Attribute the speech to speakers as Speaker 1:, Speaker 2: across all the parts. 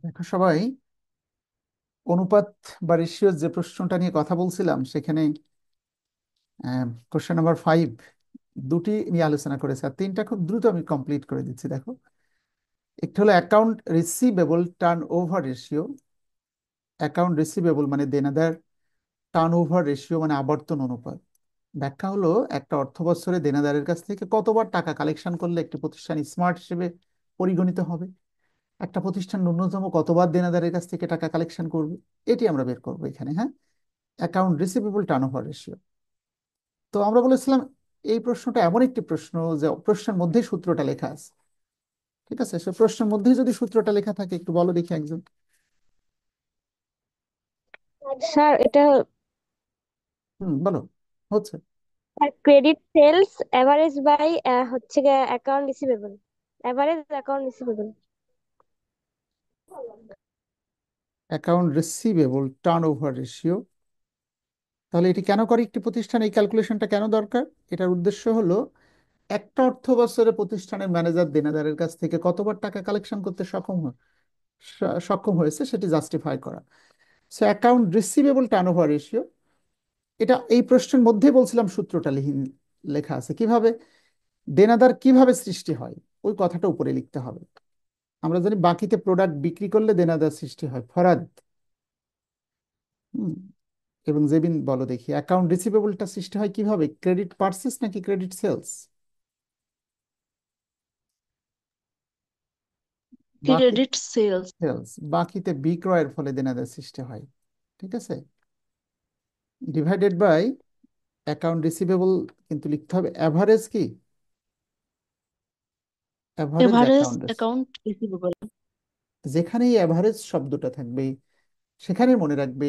Speaker 1: দেখো সবাই, অনুপাত বা রেশিও যে প্রশ্নটা নিয়ে কথা বলছিলাম সেখানে কোশ্চেন নাম্বার 5 দুটি নিয়ে আলোচনা করেছে, আর তিনটা খুব দ্রুত আমি কমপ্লিট করে দিচ্ছি। দেখো, একটা হলো account receivable turn over ratio. Account receivable মানে দেনাদার, টার্ন ওভার রেশিও মানে আবর্তন অনুপাত। ব্যাখ্যা হলো একটা অর্থ বছরে দেনাদারের কাছ থেকে কতবার টাকা কালেকশন করলে একটি প্রতিষ্ঠান স্মার্ট হিসেবে পরিগণিত হবে, একটা প্রতিষ্ঠান ন্যূনতম কতবার দেনাদারের কাছ থেকে টাকা কালেকশন করবে, এটি আমরা বের করবো এখানে। হ্যাঁ, অ্যাকাউন্ট রিসিভেবল টার্নওভার রেশিও। তো আমরা বলেছিলাম এই প্রশ্নটা এমন একটি প্রশ্ন যে প্রশ্নের মধ্যেই সূত্রটা লেখা আছে। ঠিক আছে, সে প্রশ্নের মধ্যেই যদি সূত্রটা লেখা থাকে, একটু বলো দেখি একজন।
Speaker 2: স্যার এটা
Speaker 1: বলো। হচ্ছে
Speaker 2: ক্রেডিট সেলস এভারেজ বাই হচ্ছে গিয়ে account receivable, average account receivable.
Speaker 1: Account receivable turnover ratio. তাহলে এটি কেন করে একটি প্রতিষ্ঠান, এই ক্যালকুলেশনটা কেন দরকার? এটার উদ্দেশ্য হলো একটা অর্থ বছরে প্রতিষ্ঠানের ম্যানেজার দেনাদারের কাছ থেকে কতবার টাকা কালেকশন করতে সক্ষম হয়েছে সেটি জাস্টিফাই করা। So account receivable turnover ratio, এটা এই প্রশ্নের মধ্যেই বলছিলাম সূত্রটা লেখা আছে কিভাবে, দেনাদার কিভাবে সৃষ্টি হয় ওই কথাটা উপরে লিখতে হবে। আমরা জানি বাকিতে প্রোডাক্ট বিক্রি করলে দেনাদার সৃষ্টি হয়, ফরাদ। হুম, এবং জেবিন বলো দেখি অ্যাকাউন্ট রিসিভেবলটা সৃষ্টি হয় কিভাবে, ক্রেডিট পার্সেস নাকি ক্রেডিট সেলস? বাকি
Speaker 3: ক্রেডিট সেলস।
Speaker 1: সেলস, বাকিতে বিক্রয়ের ফলে দেনাদার সৃষ্টি হয়। ঠিক আছে, ডিভাইডেড বাই অ্যাকাউন্ট রিসিভেবল, কিন্তু লিখতে হবে অ্যাভারেজ কি, average
Speaker 3: average
Speaker 1: account.
Speaker 3: Account receivable.
Speaker 1: যেখানেই অ্যাভারেজ শব্দটা থাকবে সেখানে মনে রাখবে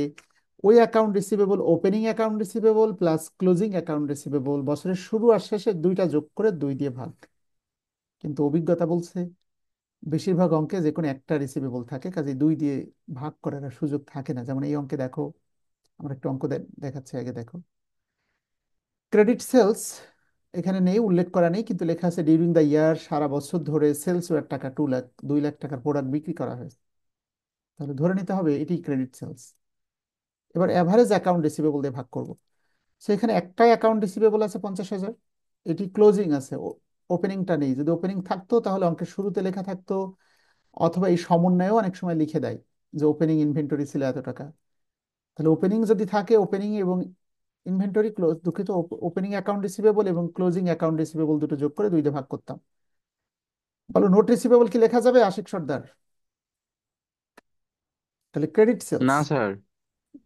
Speaker 1: ওই account receivable opening account receivable plus closing account receivable বছরের শুরু আর শেষে দুইটা যোগ করে 2 দিয়ে ভাগ। কিন্তু অভিজ্ঞতা বলছে বেশিরভাগ অঙ্কে যে কোনো একটা রিসিভেবল থাকে, কাজে 2 দিয়ে ভাগ করার আর সুযোগ থাকে না। যেমন এই অঙ্কে দেখো, আমরা একটা অঙ্ক দেখাচ্ছি, আগে দেখো। ক্রেডিট সেলস এখানে নেই, উল্লেখ করা নেই, কিন্তু লেখা আছে ডিউরিং দ্য ইয়ার, সারা বছর ধরে সেলস এর টাকা 2 লাখ, 2 লাখ টাকার প্রোডাক্ট বিক্রি করা হয়েছে। তাহলে ধরে নিতে হবে এটি ক্রেডিট সেলস। এবার অ্যাভারেজ অ্যাকাউন্ট রিসিভেবল দিয়ে ভাগ করব। সেখানে একটাই অ্যাকাউন্ট রিসিভেবল আছে 50,000, এটি ক্লোজিং আছে, ওপেনিংটা নেই। যদি ওপেনিং থাকতো তাহলে অঙ্কের শুরুতে লেখা থাকতো, অথবা এই সমন্বয়েও অনেক সময় লিখে দেয় যে ওপেনিং ইনভেন্টরি ছিল এত টাকা। তাহলে ওপেনিং যদি থাকে, ওপেনিং এবং ইনভেন্টরি ক্লোজ, দুঃখিত, ওপেনিং অ্যাকাউন্ট রিসিভেবল এবং ক্লোজিং অ্যাকাউন্ট রিসিভেবল দুটো যোগ করে 2 দিয়ে ভাগ করতাম। বলো নোট রিসিভেবল কি লেখা যাবে আশিক সর্দার? তাহলে ক্রেডিট সেলস,
Speaker 4: না স্যার।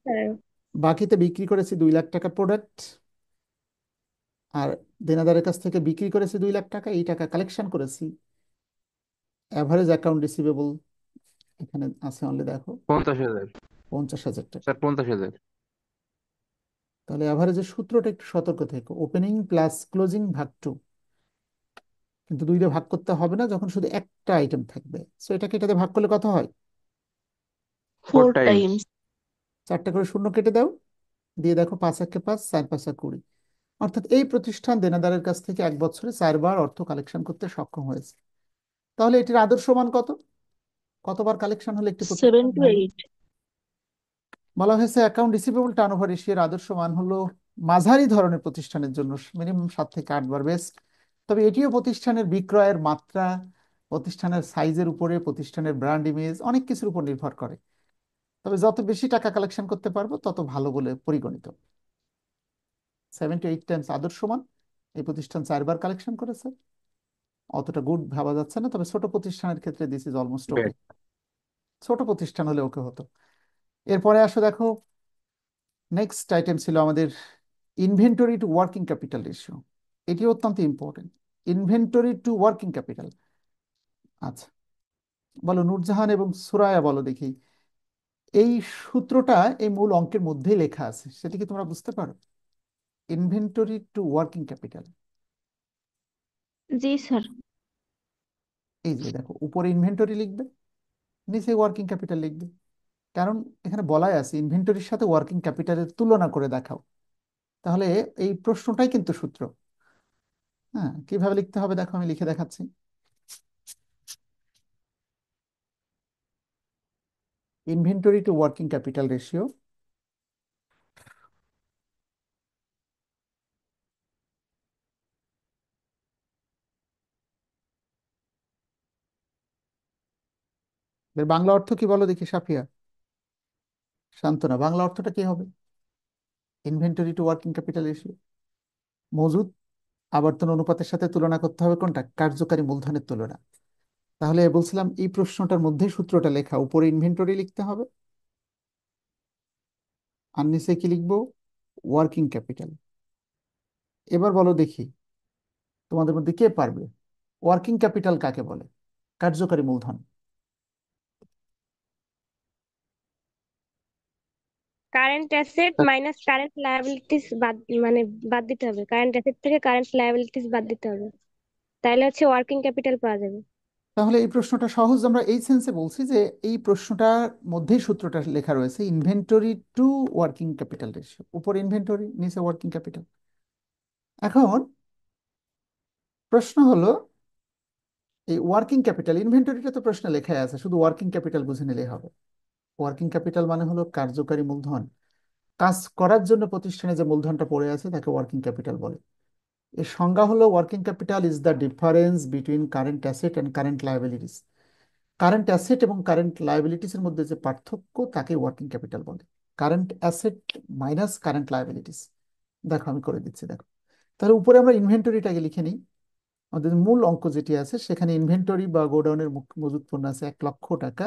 Speaker 2: স্যার
Speaker 1: বাকিতে বিক্রি করেছি 2 লাখ টাকার প্রোডাক্ট, আর দেনাদারের কাছ থেকে বিক্রি করেছি 2 লাখ টাকা, এই টাকা কালেকশন করেছি। অ্যাভারেজ অ্যাকাউন্ট রিসিভেবল এখানে আছে অনলি, দেখো
Speaker 4: 50,000।
Speaker 1: 50,000 টাকা।
Speaker 4: স্যার 50,000।
Speaker 1: তাহলে অ্যাভারেজের সূত্রটা একটু সতর্ক থেকো, ওপেনিং প্লাস ক্লোজিং ভাগ 2। কিন্তু 2 দিয়ে ভাগ করতে হবে না যখন শুধু একটা আইটেম থাকবে। সো এটাকে এটাতে ভাগ করলে কত হয়?
Speaker 4: Four
Speaker 3: 4
Speaker 4: Times.
Speaker 3: টাইমস।
Speaker 1: 4টা করে শূন্য কেটে দাও, দিয়ে দেখো 5 × 5 4 × 5 = 20। অর্থাৎ এই প্রতিষ্ঠান দেনাদারের কাছ থেকে এক বছরে 4 বার অর্থ কালেকশন করতে সক্ষম হয়েছে। তাহলে এটির আদর্শ মান কত, কতবার কালেকশন হলে একটি
Speaker 3: 7
Speaker 1: প্রতিষ্ঠান
Speaker 3: টু
Speaker 1: ভ্যালু?
Speaker 3: 8।
Speaker 1: বলা হয়েছে অ্যাকাউন্ট রিসিভেবল টার্নওভার রেশিওর আদর্শ মান হলো মাঝারি ধরনের প্রতিষ্ঠানের জন্য মিনিমাম 7 থেকে 8 বার বেস্ট। তবে এটিও প্রতিষ্ঠানের বিক্রয়ের মাত্রা, প্রতিষ্ঠানের সাইজের উপরে, প্রতিষ্ঠানের ব্র্যান্ড ইমেজ, অনেক কিছুর উপর নির্ভর করে। তবে যত বেশি টাকা কালেকশন করতে পারবো তত ভালো বলে পরিগণিত। 7 to 8 টাইমস আদর্শ মান। এই প্রতিষ্ঠান 4 বার কালেকশন করেছে, অতটা গুড ভাবা যাচ্ছে না, তবে ছোট প্রতিষ্ঠানের ক্ষেত্রে this is almost okay.
Speaker 4: Bed.
Speaker 1: ছোট প্রতিষ্ঠান হলে ওকে হতো। এরপরে আসো, দেখো নেক্সট আইটেম ছিল আমাদের inventory to working capital ratio. এটি অত্যন্ত important, inventory to working capital. আচ্ছা, বলো নূরজাহান এবং সুরায়া, বলো দেখি এই সূত্রটা এই মূল অঙ্কের মধ্যেই লেখা আছে, সেটা কি তোমরা বুঝতে পারো? Inventory to working capital,
Speaker 2: G sir.
Speaker 1: এই যে দেখো উপরে ইনভেন্টরি লিখবে, নিচে ওয়ার্কিং ক্যাপিটাল লিখবে। কারণ এখানে বলাই আছে ইনভেন্টরির সাথে ওয়ার্কিং ক্যাপিটালের তুলনা করে দেখাও। তাহলে এই প্রশ্নটাই কিন্তু সূত্র। হ্যাঁ, কিভাবে লিখতে হবে দেখো, আমি লিখে দেখাচ্ছি। Inventory to working capital ratio. এর বাংলা অর্থ কি বলো দেখি সাফিয়া? শান্তনা, বাংলা অর্থটা কি হবে inventory to working capital ratio? মজুদ আবর্তন অনুপাতের সাথে তুলনা করতে হবে কোনটা? কার্যকারী মূলধনের তুলনা। তাহলে বলছিলাম এই প্রশ্নটার মধ্যেই সূত্রটা লেখা, উপরে ইনভেন্টরি লিখতে হবে আর নিচে কি লিখবো? Working capital. এবার বলো দেখি তোমাদের মধ্যে কে পারবে, ওয়ার্কিং ক্যাপিটাল কাকে বলে? কার্যকারী মূলধন।
Speaker 2: Current asset minus current liabilities বাদ, মানে বাদ দিতে হবে, কারেন্ট অ্যাসেট থেকে কারেন্ট লায়াবিলিটিস বাদ দিতে হবে, তাহলে হচ্ছে ওয়ার্কিং ক্যাপিটাল পাওয়া যাবে।
Speaker 1: তাহলে এই প্রশ্নটা সহজ, আমরা এই সেন্সে বলছি যে এই প্রশ্নটার মধ্যেই সূত্রটা লেখা রয়েছে, inventory to working capital ratio, উপরে ইনভেন্টরি নিচে ওয়ার্কিং ক্যাপিটাল। এখন প্রশ্ন হলো এই ওয়ার্কিং ক্যাপিটাল, ইনভেন্টরিটা তো প্রশ্নে লেখাই আছে, শুধু ওয়ার্কিং ক্যাপিটাল বুঝে নিলেই হবে। ওয়ার্কিং ক্যাপিটাল মানে হলো কার্যকারী মূলধন। কাজ করার জন্য প্রতিষ্ঠানে যে মূলধনটা পড়ে আছে তাকে ওয়ার্কিং ক্যাপিটাল বলে। এর সংজ্ঞা হলো working capital is the difference between current asset and current liabilities. Current asset এবং কারেন্ট লায়াবিলিটিস এর মধ্যে যে পার্থক্য তাকে ওয়ার্কিং ক্যাপিটাল বলে। Current asset minus current liabilities. দেখো আমি করে দিচ্ছি, দেখো। তাহলে উপরে আমরা ইনভেন্টরিটাকে লিখে নিই। আমাদের মূল অঙ্ক যেটি আছে সেখানে ইনভেন্টরি বা গোডাউনের মজুত পণ্য আছে 1,00,000 টাকা।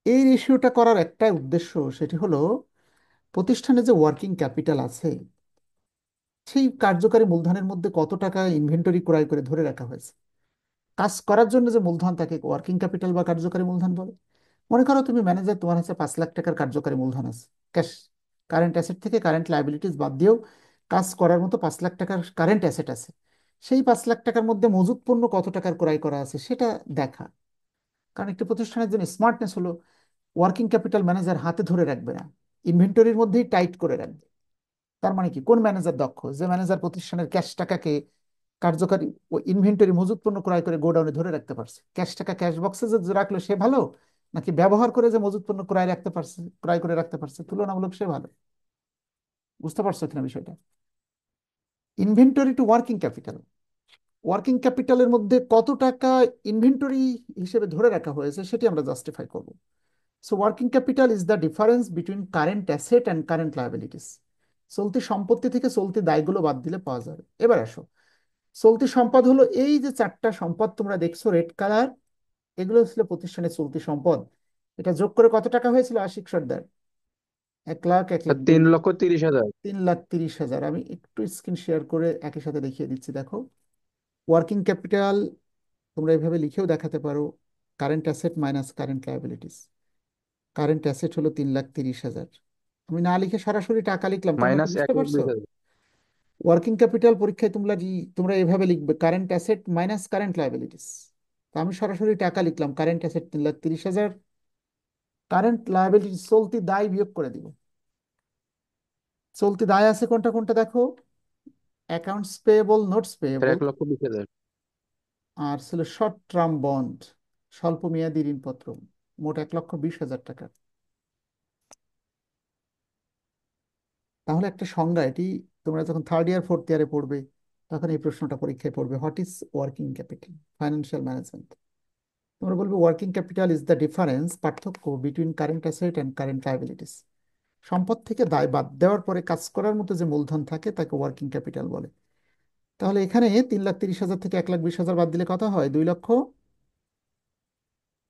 Speaker 1: এই রেশিওটা করার একটা উদ্দেশ্য, সেটি হলো প্রতিষ্ঠানে যে ওয়ার্কিং ক্যাপিটাল আছে সেই কার্যকারী মূলধনের মধ্যে কত টাকা ইনভেন্টরি ক্রয় করে ধরে রাখা হয়েছে। কাজ করার জন্য যে মূলধন তাকে ওয়ার্কিং ক্যাপিটাল বা কার্যকারী মূলধন বলে। মনে করো তুমি ম্যানেজার, তোমার কাছে 5,00,000 টাকার কার্যকারী মূলধন আছে, ক্যাশ। কারেন্ট অ্যাসেট থেকে কারেন্ট লায়াবিলিটিস বাদ দিয়েও কাজ করার মতো 5,00,000 টাকার কারেন্ট অ্যাসেট আছে। সেই 5,00,000 টাকার মধ্যে মজুত পণ্য কত টাকার ক্রয় করা আছে সেটা দেখা। কারণ একটি প্রতিষ্ঠানের জন্য স্মার্টনেস হলো ওয়ার্কিং ক্যাপিটাল ম্যানেজার হাতে ধরে রাখবে না, ইনভেন্টরির মধ্যেই টাইট করে রাখবে। তার মানে কি, কোন ম্যানেজার দক্ষ? যে ম্যানেজার প্রতিষ্ঠানের ক্যাশ টাকাকে কার্যকারী ও ইনভেন্টরি মজুত পণ্য ক্রয় করে গোডাউনে ধরে রাখতে পারছে, ক্যাশ টাকা ক্যাশ বক্সে যে রাখলো সে ভালো, নাকি ব্যবহার করে যে মজুত পণ্য ক্রয় রাখতে পারছে, ক্রয় করে রাখতে পারছে, তুলনামূলক সে ভালো? বুঝতে পারছো কিনা বিষয়টা? Inventory to working capital, working ক্যাপিটালের মধ্যে কত টাকা ইনভেন্টরি হিসেবে ধরে রাখা হয়েছে সেটি আমরা জাস্টিফাই করব। So working capital is the difference between current asset and current liabilities. চলতি সম্পত্তি থেকে চলতি দায়গুলো বাদ দিলে পাওয়া যাবে। এবার আসো, চলতি সম্পদ হলো এই যে 4টা সম্পদ তোমরা দেখছো রেড কালার, এগুলো ছিল প্রতিষ্ঠানের চলতি সম্পদ। এটা যোগ করে কত টাকা হয়েছিল আশিক সর্দার? 1,00,000, 1,00,000 দুই,
Speaker 3: 3,30,000।
Speaker 1: 3,30,000। আমি একটু স্ক্রিন শেয়ার করে একই সাথে দেখিয়ে দিচ্ছি, দেখো। ওয়ার্কিং ক্যাপিটাল তোমরা এভাবে লিখেও দেখাতে পারো, current asset minus current liabilities. Current asset হলো 3,30,000। আমি না লিখে সরাসরি টাকা লিখলাম, তোমরা কি
Speaker 3: মাইনাস এক
Speaker 1: বুঝতে
Speaker 3: লাখ
Speaker 1: পারছো?
Speaker 3: বিশ হাজার
Speaker 1: ওয়ার্কিং ক্যাপিটাল পরীক্ষায় তোমরা তোমরা এভাবে লিখবে, current asset minus current liabilities. তো আমি সরাসরি টাকা লিখলাম, কারেন্ট অ্যাসেট 3,30,000, কারেন্ট লায়াবিলিটি চলতি দায় বিয়োগ করে দিব। চলতি দায় আছে কোনটা কোনটা দেখো, অ্যাকাউন্টস পেয়েবল, নোটস
Speaker 3: আর
Speaker 1: পেয়েবল,
Speaker 3: 1,20,000।
Speaker 1: আর ছিল শর্ট টার্ম বন্ড, স্বল্প মেয়াদী ঋণপত্র, মোট 1,20,000 টাকা। তাহলে একটা সংজ্ঞা এটি, তোমরা যখন থার্ড ইয়ার ফোর্থ ইয়ারে পড়বে তখন এই প্রশ্নটা পরীক্ষায় পড়বে, what is working capital, financial management. তোমরা বলবে working capital is the difference, পার্থক্য between current asset and current liabilities. সম্পদ থেকে দায় বাদ দেওয়ার পরে কাজ করার মতো যে মূলধন থাকে তাকে ওয়ার্কিং ক্যাপিটাল বলে। তাহলে এখানে 3,30,000 থেকে 1,20,000 বাদ দিলে কত হয়? 2,00,000,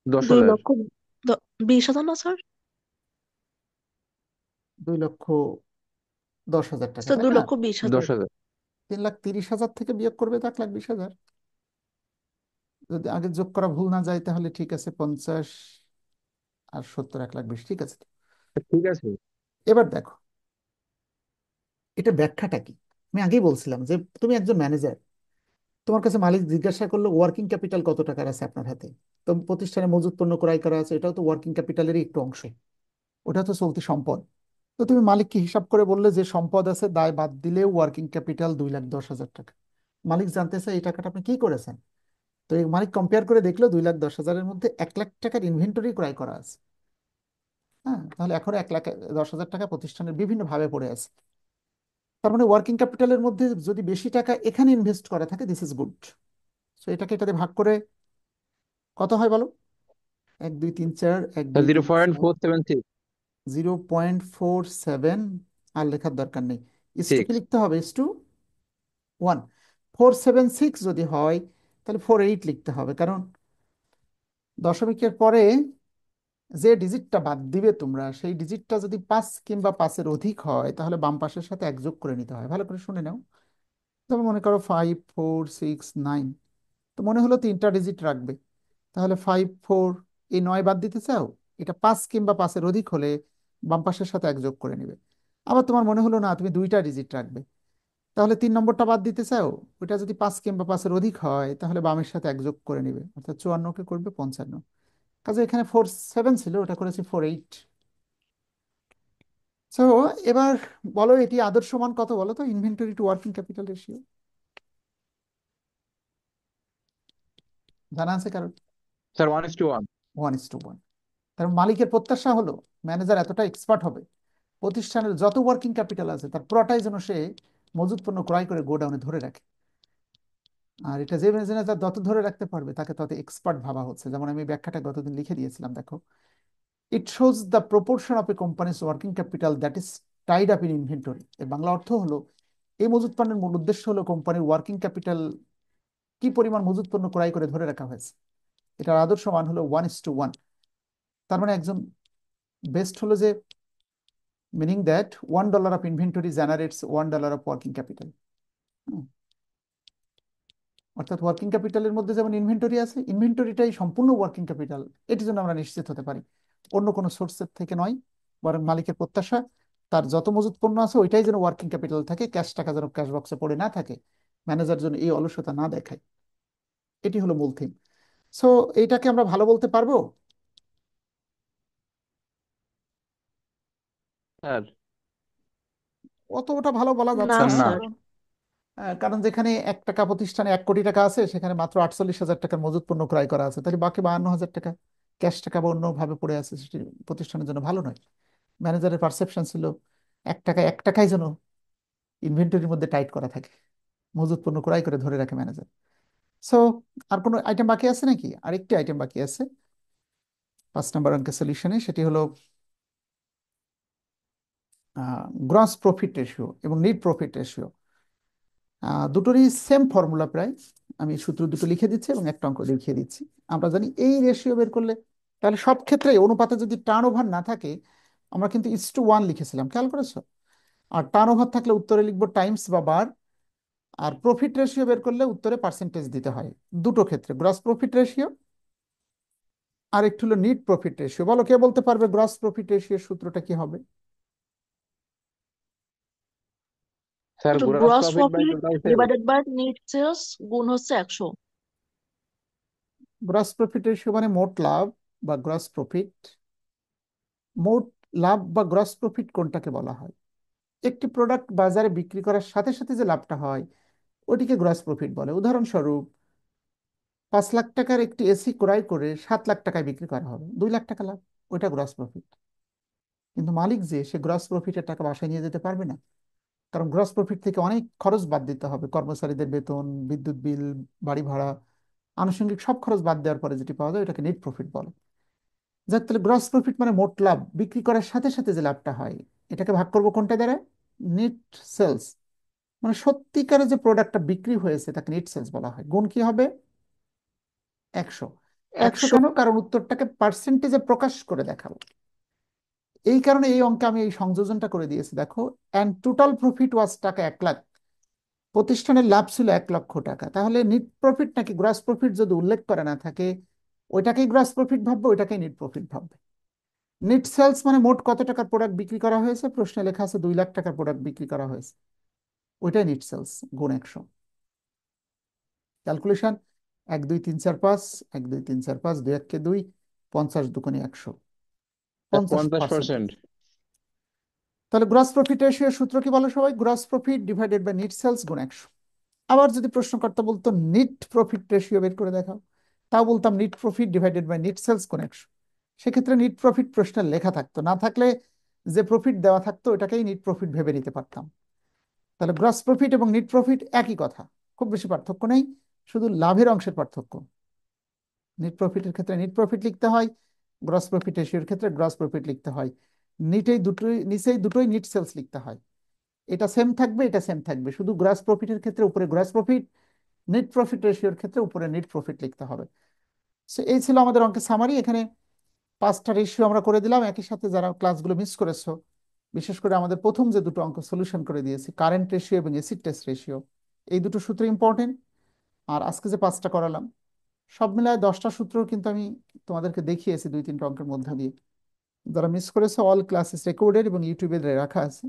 Speaker 3: দশ
Speaker 4: দুই
Speaker 3: হাজার
Speaker 4: লক্ষ 20,000 না স্যার?
Speaker 1: 2,10,000 টাকা,
Speaker 4: স্যার
Speaker 1: তাই
Speaker 4: দুই
Speaker 1: না?
Speaker 4: লক্ষ বিশ
Speaker 3: দশ
Speaker 4: হাজার
Speaker 3: হাজার
Speaker 1: 3,30,000 থেকে বিয়োগ করবে তো 1,20,000। যদি আগে যোগ করা ভুল না যায় তাহলে ঠিক আছে, 50 আর 70, 1,20,000, ঠিক আছে তো?
Speaker 3: ঠিক আছে।
Speaker 1: এবার দেখো এটা ব্যাখ্যাটা কি। আমি আগেই বলছিলাম যে তুমি একজন ম্যানেজার, তোমার কাছে মালিক জিজ্ঞাসা করলো ওয়ার্কিং ক্যাপিটাল কত টাকার আছে আপনার হাতে। তো প্রতিষ্ঠানে মজুত পণ্য ক্রয় করা আছে, এটাও তো ওয়ার্কিং ক্যাপিটালেরই একটু অংশ, ওটা তো চলতি সম্পদ। তো তুমি মালিককে হিসাব করে বললে যে সম্পদ আছে দায় বাদ দিলেও ওয়ার্কিং ক্যাপিটাল 2,10,000 টাকা। মালিক জানতে চায় এই টাকাটা আপনি কি করেছেন। তো এই মালিক কম্পেয়ার করে দেখলো 2,10,000-এর মধ্যে 1,00,000 টাকার ইনভেন্টরি ক্রয় করা আছে। হ্যাঁ, তাহলে এখন 1,10,000 টাকা প্রতিষ্ঠানের বিভিন্ন ভাবে পড়ে আছে। তার মানে ওয়ার্কিং ক্যাপিটালের মধ্যে যদি বেশি টাকা এখানে ইনভেস্ট করা থাকে, দিস ইজ গুড। সো এটাকে এটাতে ভাগ করে কত হয় বলো? 1 2 3 4, এক
Speaker 3: স্যার
Speaker 1: দুই
Speaker 3: জিরো
Speaker 1: তিন
Speaker 3: পয়েন্ট
Speaker 1: চার
Speaker 3: ফোর সেভেন
Speaker 1: 0.47। আর লেখার দরকার নেই, ইস্টু কি
Speaker 3: সিক্স
Speaker 1: লিখতে হবে? ইস্টু 1। 476 যদি হয় তাহলে 48 লিখতে হবে, কারণ দশমিকের পরে যে ডিজিটটা বাদ দিবে তোমরা, সেই ডিজিটটা যদি 5 কিংবা 5-এর অধিক হয় তাহলে বাম পাশের সাথে এক যোগ করে নিতে হয়। ভালো করে শুনে নাও। যেমন মনে করো 5 4 6 9, তো মনে হলো 3টা ডিজিট রাখবে, তাহলে 5 4, এই 9 বাদ দিতে চাও, এটা 5 কিংবা 5-এর অধিক হলে বাম পাশের সাথে এক যোগ করে নিবে। আবার তোমার মনে হলো না, তুমি 2টা ডিজিট রাখবে, তাহলে 3 নম্বরটা বাদ দিতে চাও, ওইটা যদি 5 কিংবা 5-এর অধিক হয় তাহলে বামের সাথে এক যোগ করে নিবে, অর্থাৎ 54কে করবে 55। কাজে এখানে 47 ছিল, ওটা করেছি 48। সো এবার বলো, এটি আদর্শ মান কত বলো তো, inventory to working capital ratio? জানা আছে কারণ?
Speaker 3: স্যার 1:1।
Speaker 1: 1:1। তার মালিকের প্রত্যাশা হলো ম্যানেজার এতটা এক্সপার্ট হবে, প্রতিষ্ঠানের যত ওয়ার্কিং ক্যাপিটাল আছে তার পুরোটাই যেন সে মজুত পণ্য ক্রয় করে গোডাউনে ধরে রাখে। আর এটা যে ম্যানেজার যত ধরে রাখতে পারবে তাকে তত এক্সপার্ট ভাবা হচ্ছে। যেমন আমি ব্যাখ্যাটা গতদিন লিখে দিয়েছিলাম, দেখো, it shows the proportion of A companies working capital that is Tide up in inventory. এর বাংলা অর্থ হলো, এই মজুত পণ্যের মূল উদ্দেশ্য হলো কোম্পানির ওয়ার্কিং ক্যাপিটাল কি পরিমাণ মজুত পণ্য ক্রয় করে ধরে রাখা হয়েছে। এটার আদর্শ মান হলো 1:1। তার মানে একজন বেস্ট হলো যে, meaning that $1 of inventory generates $1 of working capital. অর্থাৎ ওয়ার্কিং ক্যাপিটালের মধ্যে যেমন ইনভেন্টরি আছে, ইনভেন্টরিটাই সম্পূর্ণ ওয়ার্কিং ক্যাপিটাল, এটির জন্য আমরা নিশ্চিত হতে পারি অন্য কোনো সোর্সের থেকে নয়। বরং মালিকের প্রত্যাশা তার যত মজুত পণ্য আছে ওইটাই যেন ওয়ার্কিং ক্যাপিটাল থাকে, ক্যাশ টাকা যেন ক্যাশ বক্সে পড়ে না থাকে, ম্যানেজার যেন এই অলসতা না দেখায়। এটি হলো মূল থিম। সো এইটাকে আমরা ভালো বলতে পারবো?
Speaker 3: স্যার
Speaker 1: অতটা ভালো বলা
Speaker 4: না
Speaker 1: যাচ্ছে না,
Speaker 3: না।
Speaker 4: স্যার।
Speaker 1: কারণ কারণ যেখানে 1 টাকা প্রতিষ্ঠানে 1 কোটি টাকা আছে, সেখানে মাত্র 48,000 টাকার মজুত পণ্য ক্রয় করা আছে, তাহলে বাকি 52,000 টাকা ক্যাশ টাকা বা অন্যভাবে পড়ে আছে, সেটি প্রতিষ্ঠানের জন্য ভালো নয়। ম্যানেজারের পারসেপশন ছিল 1 টাকায় যেন ইনভেন্টরির মধ্যে টাইট করা থাকে, মজুত পণ্য ক্রয় করে ধরে রাখে ম্যানেজার। সো আর কোনো আইটেম বাকি আছে নাকি? আরেকটি আইটেম বাকি আছে 5 নম্বর অঙ্কের সলিউশনে, সেটি হলো গ্রস প্রফিট রেশিও এবং নেট প্রফিট রেশিও। দুটোরই সেম ফর্মুলা প্রায়। আমি সূত্র দুটো লিখে দিচ্ছি এবং একটা অঙ্ক দেখিয়ে দিচ্ছি। আমরা জানি এই রেশিও বের করলে, তাহলে সব ক্ষেত্রে অনুপাতে যদি টার্ন ওভার না থাকে, আমরা কিন্তু 1:1 লিখেছিলাম, খেয়াল করেছো? আর টার্ন ওভার থাকলে উত্তরে লিখবো টাইমস বা বার। আর প্রফিট রেশিও বের করলে উত্তরে পার্সেন্টেজ দিতে হয়। দুটো ক্ষেত্রে গ্রস প্রফিট রেশিও আর একটু হলো নিট প্রফিট রেশিও। বলো, কে বলতে পারবে গ্রস প্রফিট রেশিওর সূত্রটা কি হবে?
Speaker 3: স্যার
Speaker 4: একটু
Speaker 3: gross
Speaker 4: gross
Speaker 3: profit by
Speaker 4: profit
Speaker 3: total sale.
Speaker 4: Divided by net sales গুণ হচ্ছে 100।
Speaker 1: গ্রস প্রফিট রেশিও মানে মোট লাভ বা গ্রস প্রফিট। মোট লাভ বা গ্রস প্রফিট কোনটাকে বলা হয়? একটি প্রোডাক্ট বাজারে বিক্রি করার সাথে সাথে যে লাভটা হয় ওটিকে গ্রস প্রফিট বলে। উদাহরণস্বরূপ, 5 লাখ টাকার একটি এসি ক্রয় করে 7 লাখ টাকায় বিক্রি করা হবে, 2 লাখ টাকা লাভ, ওইটা গ্রস প্রফিট। কিন্তু মালিক যে, সে গ্রস প্রফিটের টাকা বাসায় নিয়ে যেতে পারবে না, কারণ গ্রস প্রফিট থেকে অনেক খরচ বাদ দিতে হবে, কর্মচারীদের বেতন, বিদ্যুৎ বিল, বাড়ি ভাড়া, আনুষঙ্গিক সব খরচ বাদ দেওয়ার পরে যেটি পাওয়া যায় ওটাকে নেট প্রফিট বলে। যাক, তাহলে গ্রস প্রফিট মানে মোট লাভ, বিক্রি করার সাথে সাথে যে লাভটা হয়, এটাকে ভাগ করবো কোনটা দ্বারা? Net sales. মানে সত্যিকারে যে প্রোডাক্টটা বিক্রি হয়েছে তাকে নেট সেলস বলা হয়। গুণ কি হবে? 100। 100
Speaker 4: 100।
Speaker 1: কেন? কারণ উত্তরটাকে পার্সেন্টেজে প্রকাশ করে দেখাবো। এই কারণে এই অঙ্কে আমি এই সংযোজনটা করে দিয়েছি, দেখো, অ্যান্ড টোটাল প্রফিট ওয়াজ টাকা 1 লাখ। প্রতিষ্ঠানের লাভ ছিল 1 লক্ষ টাকা। তাহলে নিট প্রফিট নাকি গ্রস প্রফিট যদি উল্লেখ করা না থাকে, ওইটাকেই গ্রস প্রফিট ভাববে, ওইটাকেই নিট প্রফিট ভাববে। নেট সেলস মানে মোট কত টাকার প্রোডাক্ট বিক্রি করা হয়েছে, প্রশ্নে লেখা আছে 2 লাখ টাকার প্রোডাক্ট বিক্রি করা হয়েছে, ওইটাই নেট সেলস গুণ 100। ক্যালকুলেশন: 1 2 3 4 5, 1 2 3 4 5, 2 1 কে 2, 50 2 × 100,
Speaker 3: স্যার
Speaker 1: 50%।
Speaker 3: 50%।
Speaker 1: তাহলে গ্রস প্রফিট রেশিওর সূত্র কি বলো সবাই? Gross profit divided by net sales গুণ 100। আবার যদি প্রশ্নকর্তা বলতো নিট প্রফিট রেশিও বের করে দেখাও, তাও বলতাম net profit divided by net sales কোন 100। সেক্ষেত্রে নিট প্রফিট প্রশ্নে লেখা থাকতো, না থাকলে যে প্রফিট দেওয়া থাকতো ওটাকেই নিট প্রফিট ভেবে নিতে পারতাম। তাহলে গ্রস প্রফিট এবং নিট প্রফিট একই কথা, খুব বেশি পার্থক্য নেই, শুধু লাভের অংশের পার্থক্য। নিট প্রফিটের ক্ষেত্রে নিট প্রফিট লিখতে হয়, গ্রস প্রফিট রেশিওর ক্ষেত্রে গ্রস প্রফিট লিখতে হয়। নিচেই দুটোই নিট সেলস লিখতে হয়। এটা সেম থাকবে, এটা সেম থাকবে, শুধু গ্রস প্রফিটের ক্ষেত্রে উপরে গ্রস প্রফিট, নেট প্রফিট রেশিওর ক্ষেত্রে উপরে নেট প্রফিট লিখতে হবে। সো এই ছিল আমাদের অঙ্কের সামারি। এখানে 5টা রেশিও আমরা করে দিলাম। একই সাথে যারা ক্লাসগুলো মিস করেছো, বিশেষ করে আমাদের প্রথম যে দুটো অঙ্ক সলিউশন করে দিয়েছি, কারেন্ট রেশিও এবং অ্যাসিড টেস্ট রেশিও, এই দুটো সূত্র ইম্পর্টেন্ট। আর আজকে যে 5টা করালাম, সব মিলায় 10টা সূত্র কিন্তু আমি তোমাদেরকে দেখিয়েছি 2-3টা অঙ্কের মধ্যে দিয়ে। যারা মিস করেছো, অল ক্লাসেস রেকর্ডেড এবং ইউটিউবে রাখা আছে।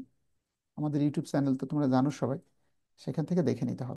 Speaker 1: আমাদের ইউটিউব চ্যানেল তো তোমরা জানো সবাই, সেখান থেকে দেখে নিতে হবে।